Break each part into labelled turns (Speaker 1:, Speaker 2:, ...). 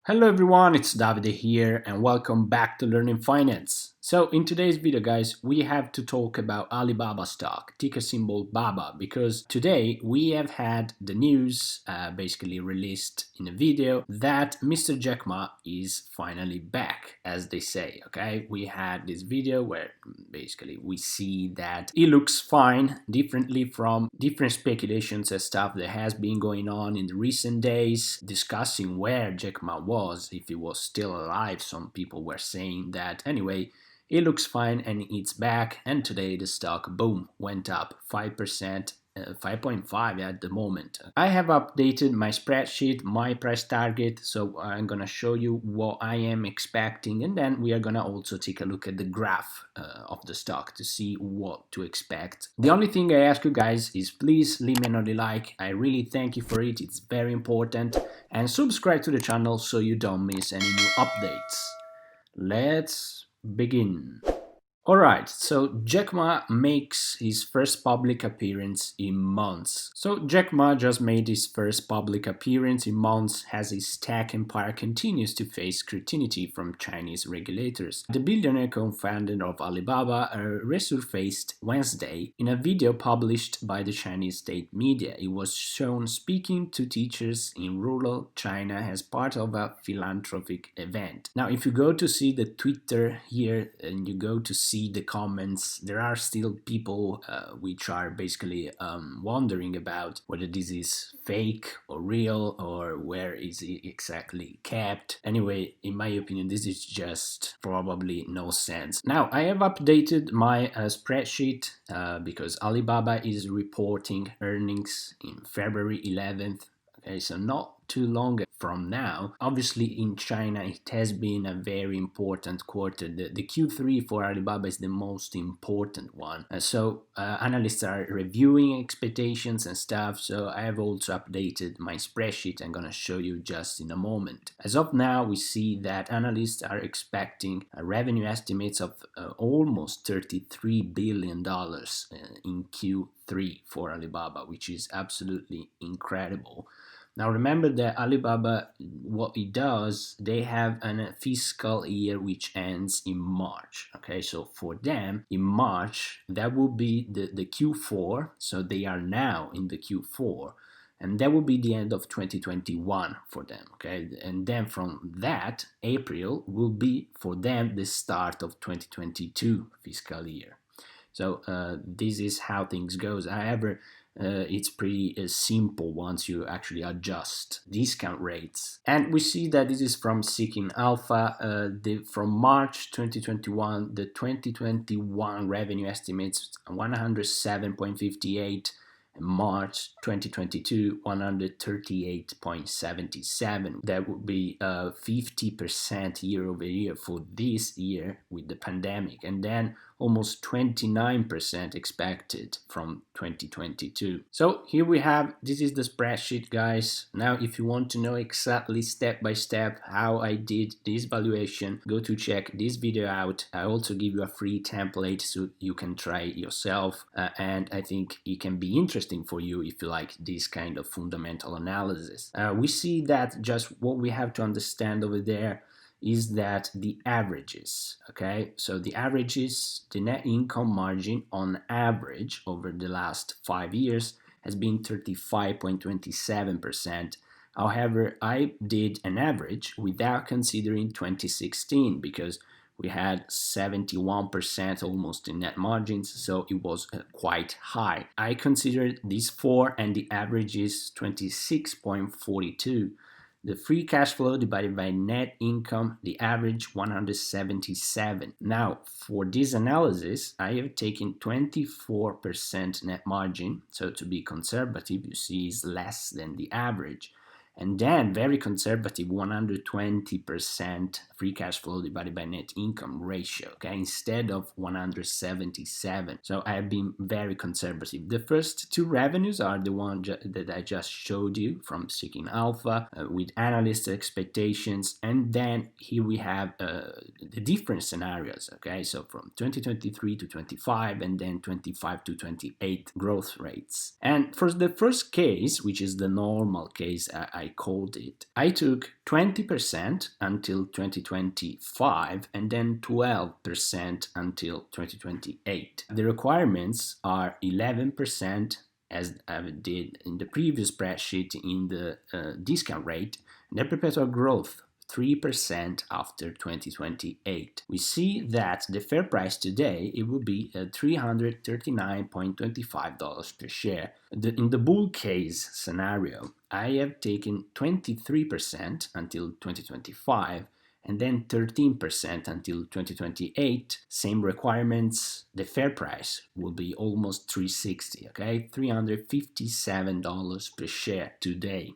Speaker 1: Hello everyone, it's Davide here and welcome back to Learning Finance. So in today's video guys, we have to talk about Alibaba stock, ticker symbol BABA, because today we have had the news basically released in a video that Mr. Jack Ma is finally back, as they say, okay? We had this video where basically we see that he looks fine, differently from different speculations and stuff that has been going on in the recent days, discussing where Jack Ma was, if he was still alive. Some people were saying that. Anyway, it looks fine and it's back, and today the stock, boom, went up 5%, 5.5 at the moment. I have updated my spreadsheet, my price target, so I'm gonna show you what I am expecting, and then we are gonna also take a look at the graph of the stock to see what to expect. The only thing I ask you guys is please leave me another like. I really thank you for it, it's very important, and subscribe to the channel so you don't miss any new updates. Let's begin. Alright, so Jack Ma makes his first public appearance in months. So Jack Ma just made his first public appearance in months as his tech empire continues to face scrutiny from Chinese regulators. The billionaire co-founder of Alibaba resurfaced Wednesday in a video published by the Chinese state media. He was shown speaking to teachers in rural China as part of a philanthropic event. Now, if you go to see the Twitter here and you go to see the comments, there are still people which are basically wondering about whether this is fake or real or where is it exactly kept. Anyway, in my opinion, this is just probably no sense. Now, I have updated my spreadsheet because Alibaba is reporting earnings in February 11th. Okay, so not too long from now. Obviously, in China, it has been a very important quarter. The Q3 for Alibaba is the most important one. So analysts are reviewing expectations and stuff. So I have also updated my spreadsheet. I'm going to show you just in a moment. As of now, we see that analysts are expecting revenue estimates of almost $33 billion in Q3 for Alibaba, which is absolutely incredible. Now remember that Alibaba, what it does, they have a fiscal year which ends in March. Okay, so for them, in March, that will be the Q4. So they are now in the Q4. And that will be the end of 2021 for them. Okay, and then from that, April will be for them the start of 2022 fiscal year. So this is how things goes. However, it's pretty simple once you actually adjust discount rates. And we see that this is from Seeking Alpha. From March 2021, the 2021 revenue estimates 107.58. March 2022, 138.77. That would be 50% year over year for this year with the pandemic, and then almost 29% expected from 2022. So here we have, this is the spreadsheet, guys. Now, if you want to know exactly step by step how I did this valuation, go to check this video out. I also give you a free template so you can try it yourself, and I think it can be interesting for you if you like this kind of fundamental analysis. We see that just what we have to understand over there is that the averages, okay? So the averages, the net income margin on average over the last 5 years has been 35.27%. However, I did an average without considering 2016 because we had 71% almost in net margins, so it was quite high. I considered these four and the average is 26.42. The free cash flow divided by net income, the average 177. Now, for this analysis, I have taken 24% net margin, so to be conservative, you see is less than the average. And then very conservative 120% free cash flow divided by net income ratio, okay, instead of 177. So I have been very conservative. The first two revenues are the one that I just showed you from Seeking Alpha with analyst expectations, and then here we have the different scenarios, okay, so from 2023 to 25 and then 25 to 28 growth rates. And for the first case, which is the normal case, I I called it. I took 20% until 2025 and then 12% until 2028. The requirements are 11%, as I did in the previous spreadsheet in the discount rate, and the perpetual growth 3% after 2028. We see that the fair price today, it would be $339.25 per share. In the bull case scenario, I have taken 23% until 2025 and then 13% until 2028. Same requirements. The fair price will be almost 360, okay? $357 per share today.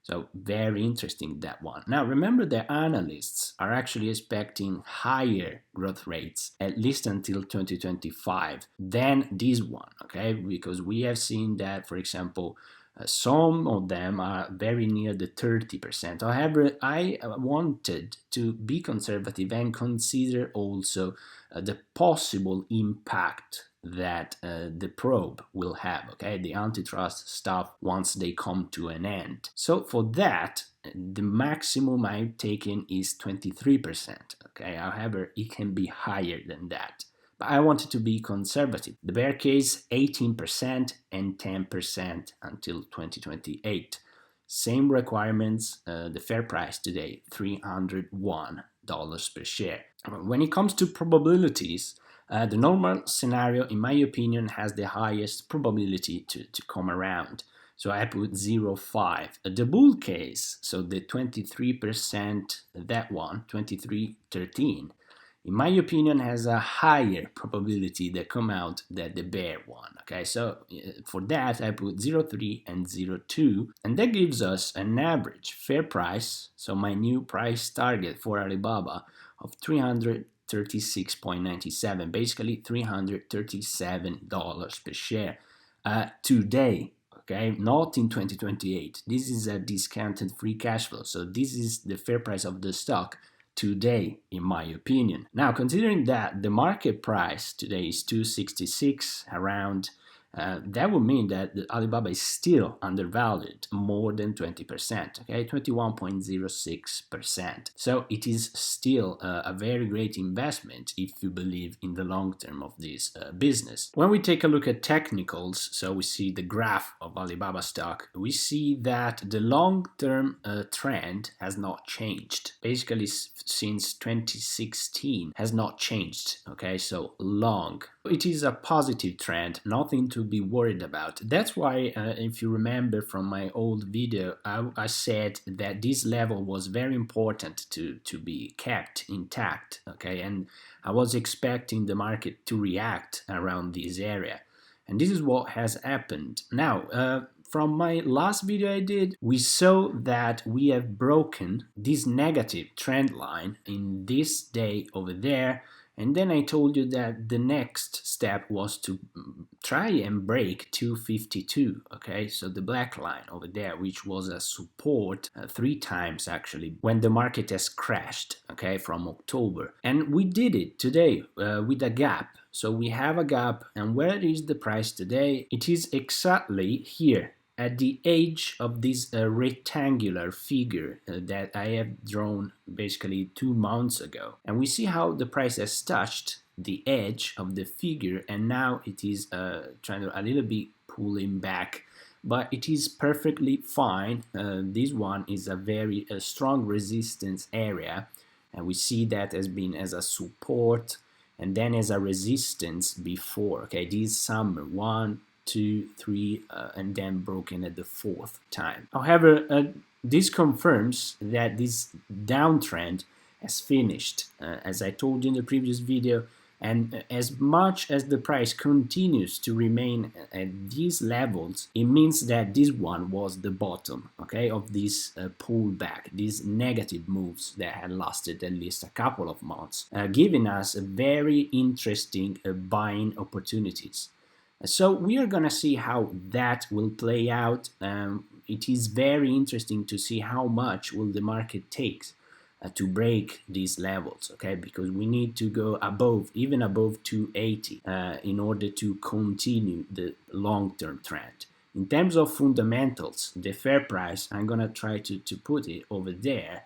Speaker 1: So very interesting, that one. Now remember, the analysts are actually expecting higher growth rates, at least until 2025, than this one, okay? Because we have seen that, for example, some of them are very near the 30%. However, I wanted to be conservative and consider also the possible impact that the probe will have, okay, the antitrust stuff, once they come to an end. So for that, the maximum I've taken is 23%, okay. However, it can be higher than that, but I wanted to be conservative. The bear case, 18% and 10% until 2028. Same requirements. The fair price today, $301 per share. When it comes to probabilities, the normal scenario, in my opinion, has the highest probability to come around. So I put 0.5. The bull case, so the 23%, that one, 23.13, in my opinion, has a higher probability that come out than the bear one. Okay, so for that I put 0.3 and 0.2, and that gives us an average fair price, so my new price target for Alibaba, of $336.97, basically $337 per share today. Okay, not in 2028. This is a discounted free cash flow, so this is the fair price of the stock today, in my opinion. Now, considering that the market price today is 266 around, that would mean that Alibaba is still undervalued more than 20%, okay, 21.06%. So it is still a very great investment if you believe in the long term of this business. When we take a look at technicals, so we see the graph of Alibaba stock, we see that the long-term trend has not changed. Basically, since 2016 has not changed, okay, so long. It is a positive trend, nothing to be worried about. That's why, if you remember from my old video, I said that this level was very important to be kept intact, okay, and I was expecting the market to react around this area, and this is what has happened. Now, from my last video I did, we saw that we have broken this negative trend line in this day over there, and then I told you that the next step was to try and break 252, okay, so the black line over there, which was a support 3 times actually when the market has crashed, okay, from October. And we did it today with a gap. So we have a gap, and where is the price today? It is exactly here, at the edge of this rectangular figure that I have drawn basically 2 months ago. And we see how the price has touched the edge of the figure, and now it is trying to a little bit pulling back, but it is perfectly fine. This one is a very strong resistance area, and we see that as being as a support and then as a resistance before, okay, this summer, 1, 2, 3, and then broken at the 4th time. However, this confirms that this downtrend has finished, as I told you in the previous video, and as much as the price continues to remain at these levels, it means that this one was the bottom, okay, of this pullback, these negative moves that had lasted at least a couple of months, giving us a very interesting buying opportunities. So we are gonna see how that will play out. It is very interesting to see how much will the market take to break these levels, okay, because we need to go above, even above 280 in order to continue the long-term trend. In terms of fundamentals, the fair price, I'm gonna try to put it over there.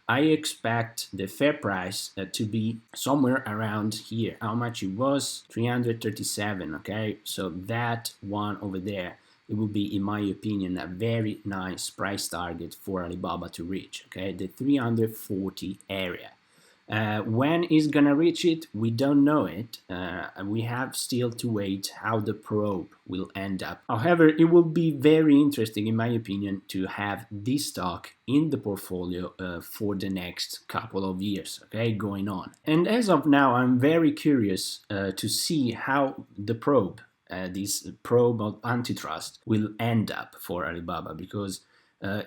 Speaker 1: I expect the fair price to be somewhere around here. How much it was? 337, okay? So that one over there, it will be, in my opinion, a very nice price target for Alibaba to reach, okay? The 340 area. When is gonna reach it? We don't know it. We have still to wait how the probe will end up. However, it will be very interesting, in my opinion, to have this stock in the portfolio for the next couple of years, okay, going on. And as of now, I'm very curious to see how the probe, this probe of antitrust, will end up for Alibaba, because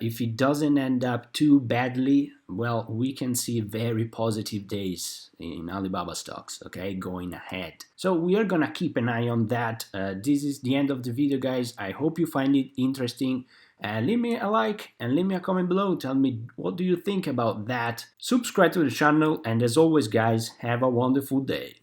Speaker 1: if it doesn't end up too badly, well, we can see very positive days in Alibaba stocks, okay, going ahead. So we are gonna keep an eye on that. This is the end of the video, guys. I hope you find it interesting. Leave me a like and leave me a comment below. Tell me what do you think about that. Subscribe to the channel, and as always, guys, have a wonderful day.